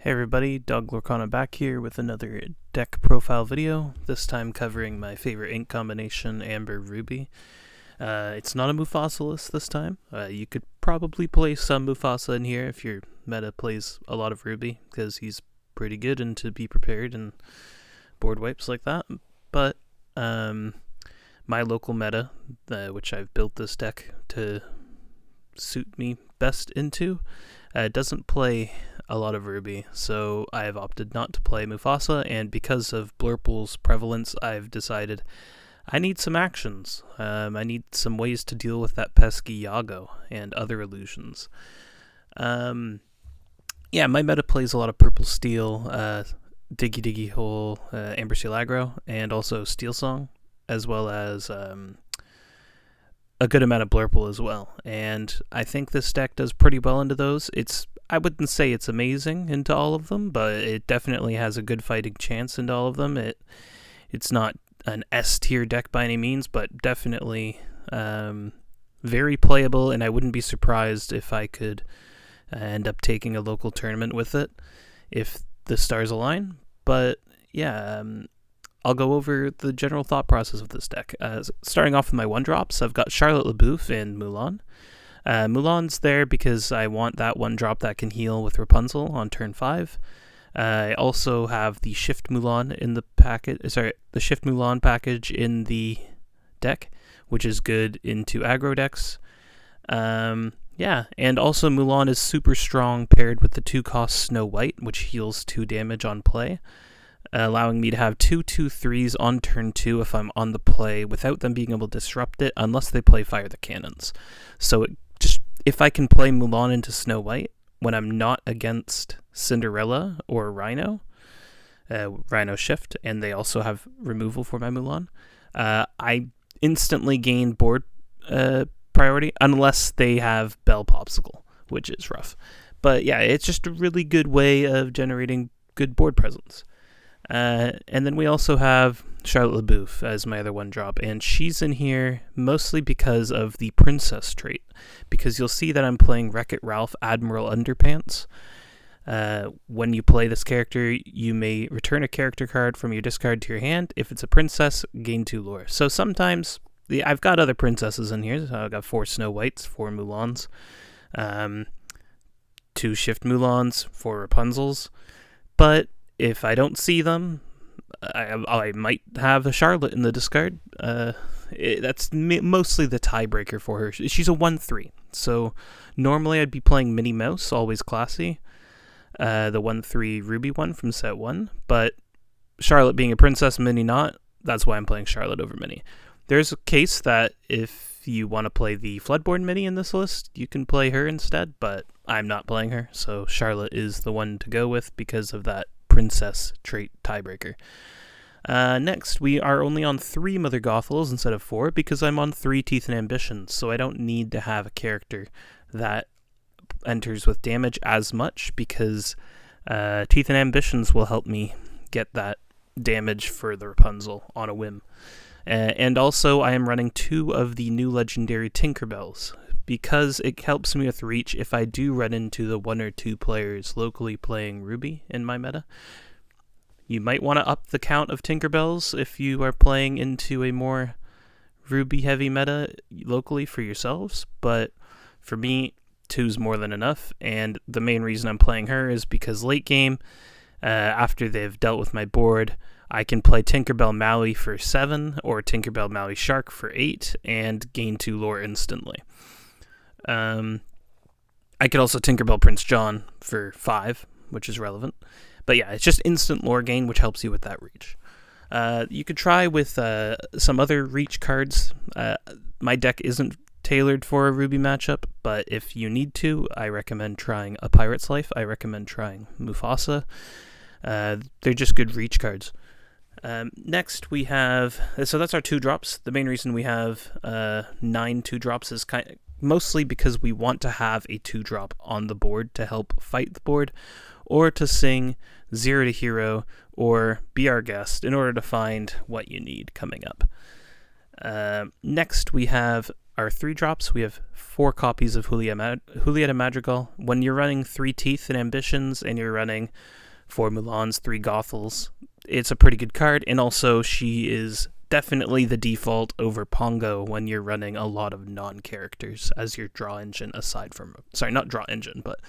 Hey everybody, Doug Lorcana back here with another deck profile video, this time covering my favorite ink combination, Amber Ruby. It's not a Mufasa list this time. You could probably play some Mufasa in here if your meta plays a lot of Ruby, because he's pretty good and to be prepared in board wipes like that. But my local meta, which I've built this deck to suit me best into, doesn't play a lot of Ruby, so I have opted not to play Mufasa, and because of Blurple's prevalence, I've decided I need some actions. I need some ways to deal with that pesky Yago and other illusions. My meta plays a lot of Purple Steel, Diggy Diggy Hole, Amber Seal Aggro, and also Steel Song, as well as a good amount of Blurple as well, and I think this deck does pretty well into those. I wouldn't say it's amazing into all of them, but it definitely has a good fighting chance into all of them. It's not an S tier deck by any means, but definitely very playable, and I wouldn't be surprised if I could end up taking a local tournament with it if the stars align. But yeah, I'll go over the general thought process of this deck. Starting off with my 1-drops, I've got Charlotte LeBouf and Mulan. Mulan's there because I want that 1-drop that can heal with Rapunzel on turn 5. I also have the Shift Mulan in the package. The Shift Mulan package in the deck, which is good into aggro decks. And also Mulan is super strong paired with the 2-cost Snow White, which heals 2 damage on play, allowing me to have 2/2/3s on turn 2 if I'm on the play without them being able to disrupt it unless they play Fire the Cannons. So if I can play Mulan into Snow White when I'm not against Cinderella or Rhino Shift, and they also have removal for my Mulan, I instantly gain board priority unless they have Belle Popsicle, which is rough. But yeah, it's just a really good way of generating good board presence. And then we also have Charlotte LeBouf as my other 1-drop, and she's in here mostly because of the Princess trait, because you'll see that I'm playing Wreck-It Ralph Admiral Underpants. When you play this character, you may return a character card from your discard to your hand. If it's a princess, gain 2 lore. So sometimes, I've got other princesses in here. So I've got 4 Snow Whites, 4 Mulans, 2 Shift Mulans, 4 Rapunzels, but if I don't see them, I might have a Charlotte in the discard. That's mostly the tiebreaker for her. She's a 1/3, so normally I'd be playing Minnie Mouse, always classy, the 1/3 Ruby one from set 1, but Charlotte being a princess, Minnie not, that's why I'm playing Charlotte over Minnie. There's a case that if you want to play the Floodborn Minnie in this list, you can play her instead, but I'm not playing her, so Charlotte is the one to go with because of that princess trait tiebreaker. Next, we are only on 3 Mother Gothels instead of 4 because I'm on 3 Teeth and Ambitions, so I don't need to have a character that enters with damage as much because Teeth and Ambitions will help me get that damage for the Rapunzel on a whim. And also, I am running 2 of the new legendary Tinkerbells because it helps me with reach if I do run into the 1 or 2 players locally playing Ruby in my meta. You might want to up the count of Tinkerbells if you are playing into a more Ruby-heavy meta locally for yourselves, but for me, 2's more than enough, and the main reason I'm playing her is because late game, after they've dealt with my board, I can play Tinkerbell Maui for 7 or Tinkerbell Maui Shark for 8 and gain 2 lore instantly. I could also Tinkerbell Prince John for 5, which is relevant. But yeah, it's just instant lore gain, which helps you with that reach. You could try with some other reach cards. My deck isn't tailored for a Ruby matchup, but if you need to, I recommend trying a Pirate's Life. I recommend trying Mufasa. They're just good reach cards. Next we have, so that's our 2-drops. The main reason we have 9 2-drops is mostly because we want to have a 2-drop on the board to help fight the board, or to sing Zero to Hero, or Be Our Guest in order to find what you need coming up. Next we have our 3-drops, we have 4 copies of Julieta Madrigal. When you're running 3 Teeth and Ambitions and you're running 4 Mulans, 3 Gothels, it's a pretty good card. And also, she is definitely the default over Pongo when you're running a lot of non-characters as your draw engine, aside from... Sorry, not draw engine, but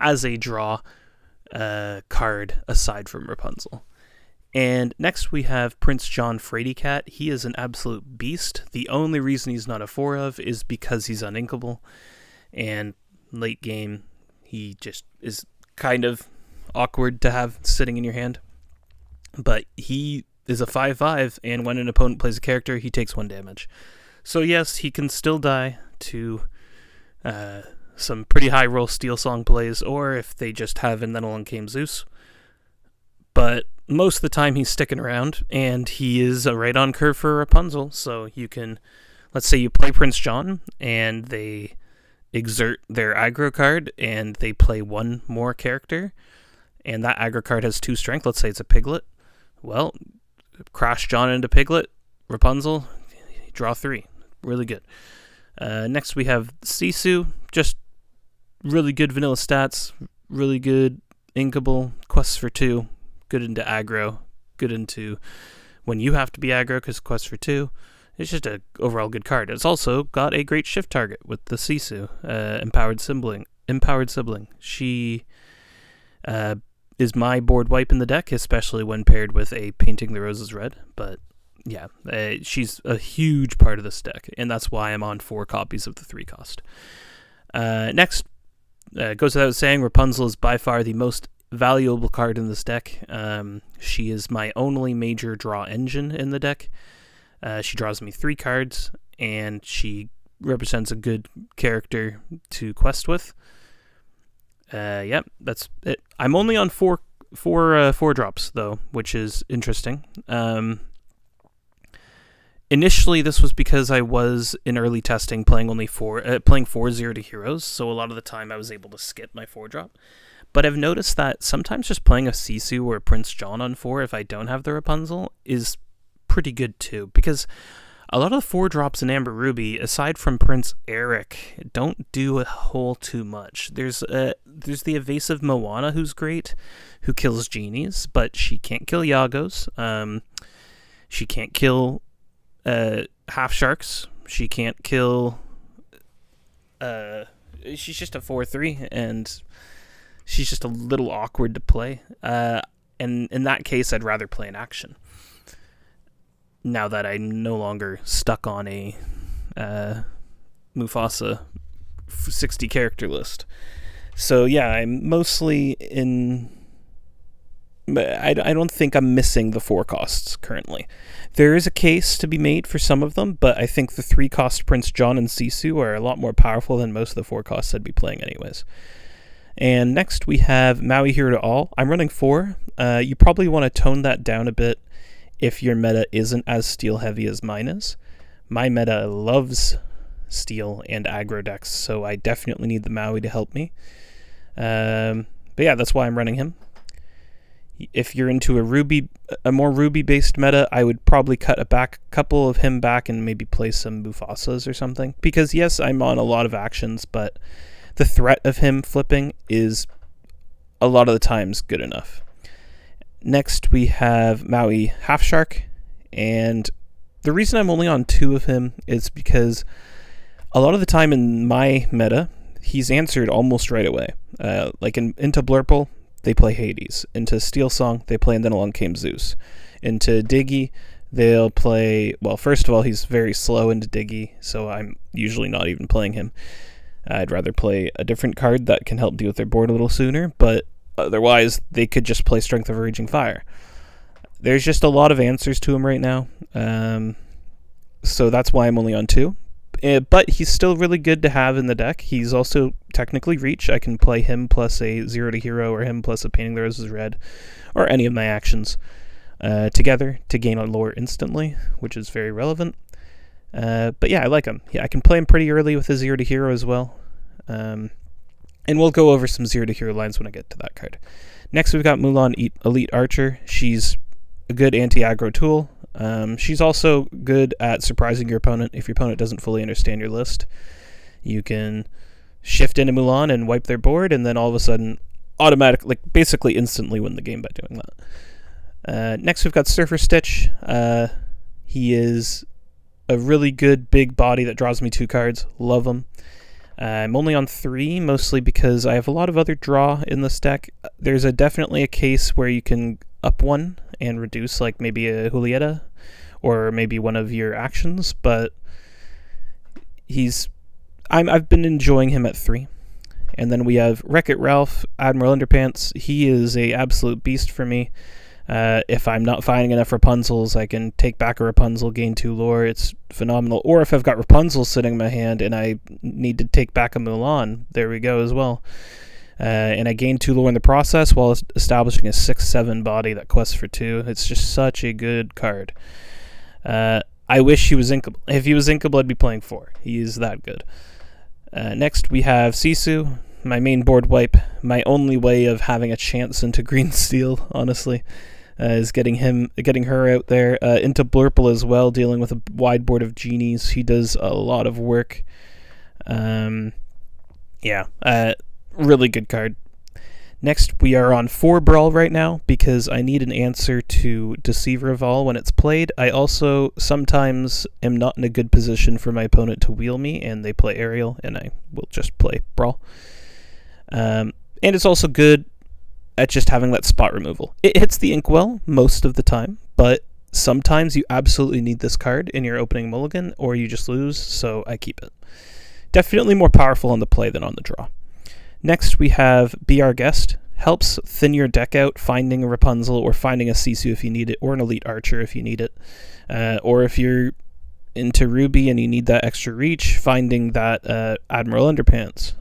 as a draw card aside from Rapunzel. And next we have Prince John Frady Cat. He is an absolute beast. The only reason he's not a 4 of is because he's uninkable. And late game, he just is kind of awkward to have sitting in your hand. But he is a 5/5, and when an opponent plays a character, he takes 1 damage. So yes, he can still die to some pretty high roll Steel Song plays, or if they just have Endenal and Came Zeus. But most of the time he's sticking around, and he is a right on curve for Rapunzel, so you can, let's say you play Prince John, and they exert their aggro card, and they play 1 more character, and that aggro card has 2 strength, let's say it's a Piglet. Well, crash John into Piglet, Rapunzel, draw 3. Really good. Next we have Sisu, just really good vanilla stats, really good inkable, quests for 2, good into aggro, good into when you have to be aggro because quests for 2. It's just an overall good card. It's also got a great shift target with the Sisu, empowered sibling. She is my board wipe in the deck, especially when paired with a Painting the Roses Red. But yeah, she's a huge part of this deck, and that's why I'm on 4 copies of the 3 cost. Next, goes without saying, Rapunzel is by far the most valuable card in this deck. She is my only major draw engine in the deck. She draws me 3 cards, and she represents a good character to quest with. Yep, that's it. I'm only on 4 drops though, which is interesting. Initially, this was because I was in early testing playing 4 0 to heroes, so a lot of the time I was able to skip my 4-drop. But I've noticed that sometimes just playing a Sisu or a Prince John on 4, if I don't have the Rapunzel, is pretty good too, because a lot of the 4-drops in Amber Ruby, aside from Prince Eric, don't do a whole too much. There's the evasive Moana, who's great, who kills genies, but she can't kill Yagos. She can't kill half sharks. She can't kill... she's just a 4/3, and she's just a little awkward to play. And in that case, I'd rather play an action. Now that I'm no longer stuck on a Mufasa 60 character list. So yeah, I'm mostly in... I don't think I'm missing the 4 costs currently. There is a case to be made for some of them, but I think the 3 cost Prince John and Sisu are a lot more powerful than most of the 4 costs I'd be playing anyways. And next we have Maui Hero to All. I'm running 4. You probably want to tone that down a bit if your meta isn't as steel heavy as mine is. My meta loves steel and aggro decks, so I definitely need the Maui to help me. But yeah, that's why I'm running him. If you're into a more Ruby-based meta, I would probably cut a couple of him back and maybe play some Mufasas or something. Because yes, I'm on a lot of actions, but the threat of him flipping is a lot of the times good enough. Next, we have Maui Half Shark, and the reason I'm only on 2 of him is because a lot of the time in my meta, he's answered almost right away. Like into Blurple, they play Hades. Into Steel Song, they play, and then along came Zeus. Into Diggy, they'll play... Well, first of all, he's very slow into Diggy, so I'm usually not even playing him. I'd rather play a different card that can help deal with their board a little sooner, but otherwise, they could just play Strength of a Raging Fire. There's just a lot of answers to him right now, so that's why I'm only on 2. But he's still really good to have in the deck. He's also technically Reach. I can play him plus a 0 to Hero, or him plus a Painting the Roses Red, or any of my actions together to gain a lore instantly, which is very relevant. But yeah, I like him. Yeah, I can play him pretty early with a 0 to Hero as well. And we'll go over some 0 to Hero lines when I get to that card. Next, we've got Mulan Elite Archer. She's a good anti-aggro tool. She's also good at surprising your opponent if your opponent doesn't fully understand your list. You can shift into Mulan and wipe their board, and then all of a sudden, automatically, basically instantly win the game by doing that. Next, we've got Surfer Stitch. He is a really good big body that draws me 2 cards. Love him. I'm only on 3, mostly because I have a lot of other draw in this deck. There's definitely a case where you can up 1 and reduce, like maybe a Julieta or maybe one of your actions, but I've been enjoying him at 3. And then we have Wreck-It Ralph, Admiral Underpants. He is a absolute beast for me. If I'm not finding enough Rapunzels, I can take back a Rapunzel, gain 2 lore. It's phenomenal. Or if I've got Rapunzel sitting in my hand and I need to take back a Mulan, there we go as well. And I gain 2 lore in the process while establishing a 6/7 body that quests for 2. It's just such a good card. I wish he was inkable. If he was inkable, I'd be playing 4. He is that good. Next, we have Sisu, my main board wipe. My only way of having a chance into green steel, honestly, is getting her out there. Into Blurple as well, dealing with a wide board of genies. He does a lot of work. Really good card. Next, we are on 4 Brawl right now because I need an answer to Deceiver of All when it's played. I also sometimes am not in a good position for my opponent to wheel me, and they play Aerial, and I will just play Brawl. And it's also good at just having that spot removal. It hits the Inkwell most of the time, but sometimes you absolutely need this card in your opening mulligan, or you just lose, so I keep it. Definitely more powerful on the play than on the draw. Next, we have Be Our Guest. Helps thin your deck out, finding a Rapunzel or finding a Sisu if you need it, or an Elite Archer if you need it. Or if you're into Ruby and you need that extra reach, finding that Admiral Underpants.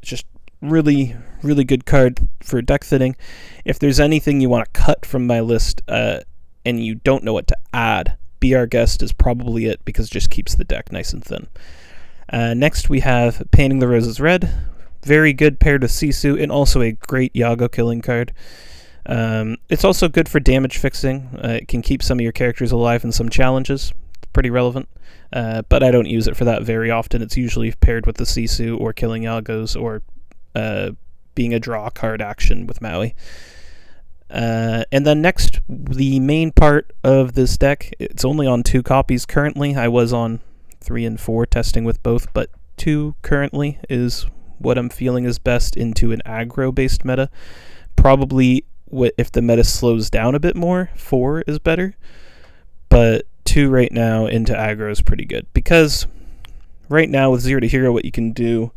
Just really, really good card for deck thinning. If there's anything you want to cut from my list and you don't know what to add, Be Our Guest is probably it because it just keeps the deck nice and thin. Next, we have Painting the Roses Red. Very good paired with Sisu, and also a great Yago killing card. It's also good for damage fixing. It can keep some of your characters alive in some challenges. It's pretty relevant. But I don't use it for that very often. It's usually paired with the Sisu or killing Yagos or being a draw card action with Maui. And then next, the main part of this deck. It's only on 2 copies currently. I was on 3 and 4 testing with both, but 2 currently is what I'm feeling is best into an aggro-based meta. Probably if the meta slows down a bit more, 4 is better. But 2 right now into aggro is pretty good. Because right now with 0 to Hero, what you can do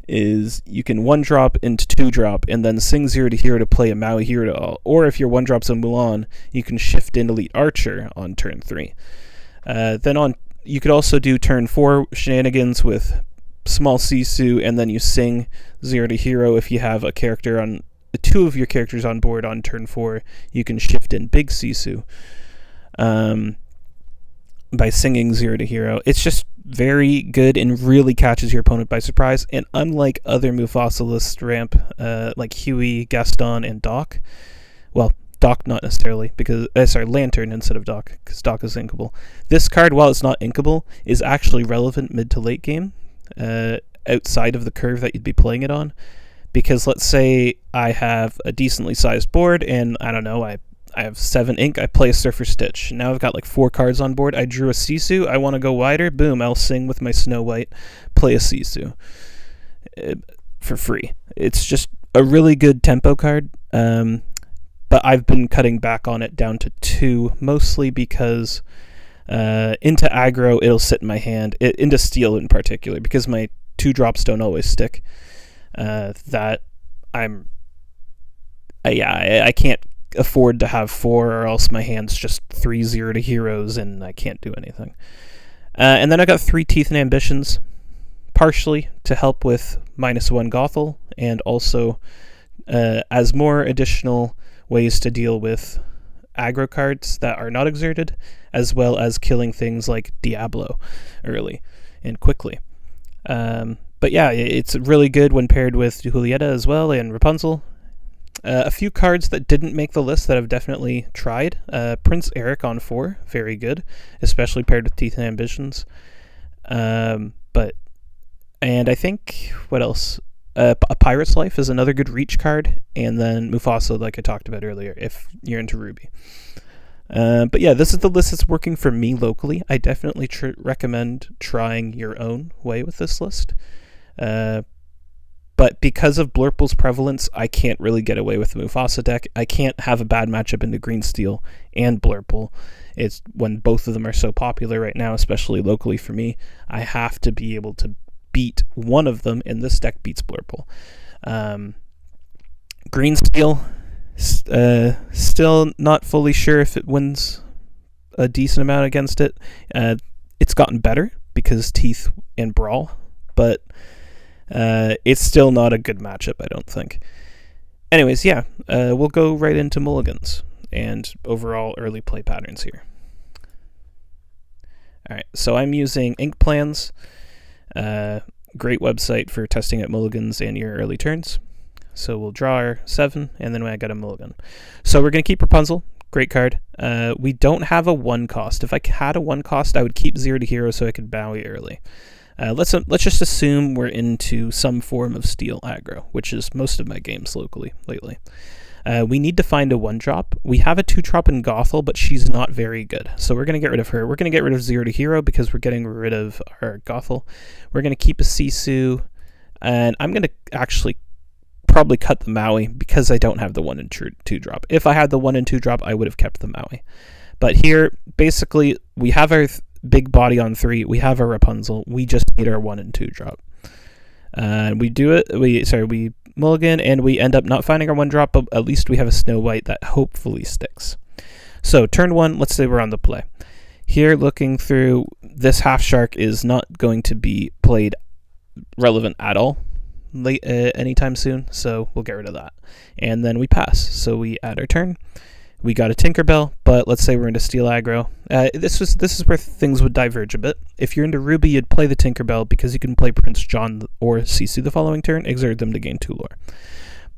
is you can 1-drop into 2-drop and then sing 0 to Hero to play a Maui Hero to all. Or if your 1-drops on Mulan, you can shift in Elite Archer on turn 3. You could also do turn 4 shenanigans with small Sisu, and then you sing 0 to Hero. If you have a character on 2 of your characters on board on turn 4, you can shift in Big Sisu by singing 0 to Hero. It's just very good and really catches your opponent by surprise. And unlike other Mufasa list ramp like Huey, Gaston, and Doc, well, Doc not necessarily, because Lantern instead of Doc, because Doc is inkable. This card, while it's not inkable, is actually relevant mid to late game. Outside of the curve that you'd be playing it on, because let's say I have a decently sized board and I don't know, I have 7 ink, I play a Surfer Stitch. Now I've got like 4 cards on board. I drew a Sisu, I want to go wider, boom, I'll sing with my Snow White, play a Sisu for free. It's just a really good tempo card, but I've been cutting back on it down to 2, mostly because into aggro, it'll sit in my hand. Into steel in particular, because my 2-drops don't always stick. I can't afford to have 4, or else my hand's just 3-0 to Heroes, and I can't do anything. And then I got 3 Teeth and Ambitions, partially to help with -1 Gothel, and also as more additional ways to deal with aggro cards that are not exerted, as well as killing things like Diablo early and quickly. But yeah, it's really good when paired with Julieta as well and Rapunzel. A few cards that didn't make the list that I've definitely tried. Prince Eric on 4, very good, especially paired with Teeth and Ambitions. And I think, what else? A Pirate's Life is another good reach card, and then Mufasa, like I talked about earlier, if you're into Ruby. But yeah, this is the list that's working for me locally. I definitely recommend trying your own way with this list. But because of Blurple's prevalence, I can't really get away with the Mufasa deck. I can't have a bad matchup into Green Steel and Blurple. It's when both of them are so popular right now, especially locally for me, I have to be able to beat one of them, and this deck beats Blurple. Green Steel, still not fully sure if it wins a decent amount against it. It's gotten better because Teeth and Brawl, but it's still not a good matchup, I don't think. Anyways, yeah, we'll go right into mulligans and overall early play patterns here. Alright, so I'm using Ink Plans. Great website for testing out mulligans and your early turns. So we'll draw our 7, and then I got a mulligan. So we're going to keep Rapunzel. Great card. We don't have a 1 cost. If I had a 1 cost, I would keep 0 to hero so I could Bowie early. Let's just assume we're into some form of steel aggro, which is most of my games locally lately. We need to find a 1-drop. We have a 2-drop in Gothel, but she's not very good. So we're going to get rid of her. We're going to get rid of 0 to hero because we're getting rid of our Gothel. We're going to keep a Sisu, and I'm going to actually probably cut the Maui because I don't have the 1 and 2-drop. If I had the 1 and 2-drop, I would have kept the Maui. But here, basically, we have our big body on 3. We have our Rapunzel. We just need our 1 and 2-drop. We do it. We mulligan, and we end up not finding our 1-drop, but at least we have a Snow White that hopefully sticks. So turn 1, let's say we're on the play. Here, looking through, this Half Shark is not going to be played relevant at all anytime soon, so we'll get rid of that. And then we pass. So we add our turn. We got a Tinkerbell, but let's say we're into Steel aggro. This is where things would diverge a bit. If you're into Ruby, you'd play the Tinkerbell because you can play Prince John or Sisu the following turn, exert them to gain 2 lore.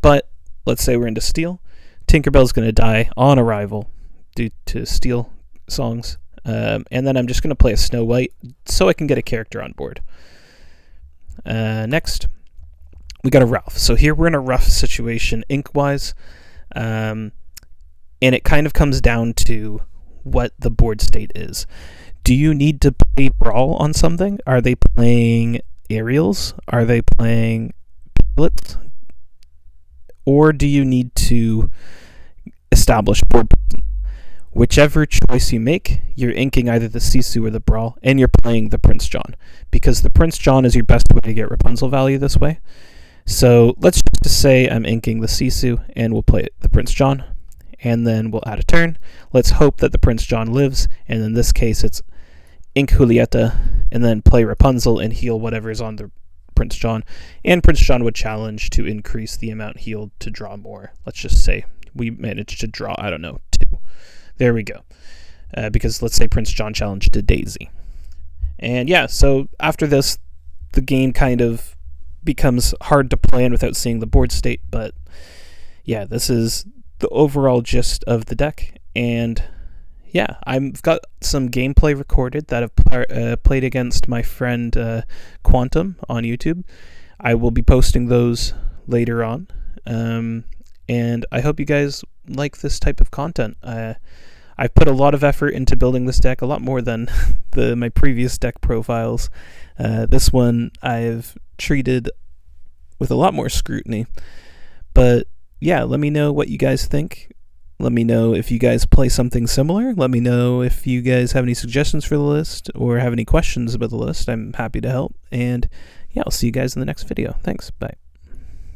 But let's say we're into Steel. Tinkerbell's going to die on arrival due to Steel songs. And then I'm just going to play a Snow White so I can get a character on board. Next, we got a Ralph. So here we're in a rough situation ink-wise. And it kind of comes down to what the board state is. Do you need to play Brawl on something? Are they playing Aerials? Are they playing Piglets? Or do you need to establish board presence? Whichever choice you make, you're inking either the Sisu or the Brawl, and you're playing the Prince John, because the Prince John is your best way to get Rapunzel value this way. So let's just say I'm inking the Sisu, and we'll play the Prince John. And then we'll add a turn. Let's hope that the Prince John lives, and in this case it's ink Julieta, and then play Rapunzel and heal whatever's on the Prince John. And Prince John would challenge to increase the amount healed to draw more. Let's just say we managed to draw, 2. There we go. Because let's say Prince John challenged to Daisy. And yeah, so after this, the game kind of becomes hard to plan without seeing the board state, but yeah, this is the overall gist of the deck. And yeah, I've got some gameplay recorded that I've played against my friend Quantum on YouTube. I will be posting those later on, and I hope you guys like this type of content. I've put a lot of effort into building this deck, a lot more than my previous deck profiles. This one I've treated with a lot more scrutiny, but yeah, let me know what you guys think. Let me know if you guys play something similar. Let me know if you guys have any suggestions for the list or have any questions about the list. I'm happy to help. And yeah, I'll see you guys in the next video. Thanks. Bye.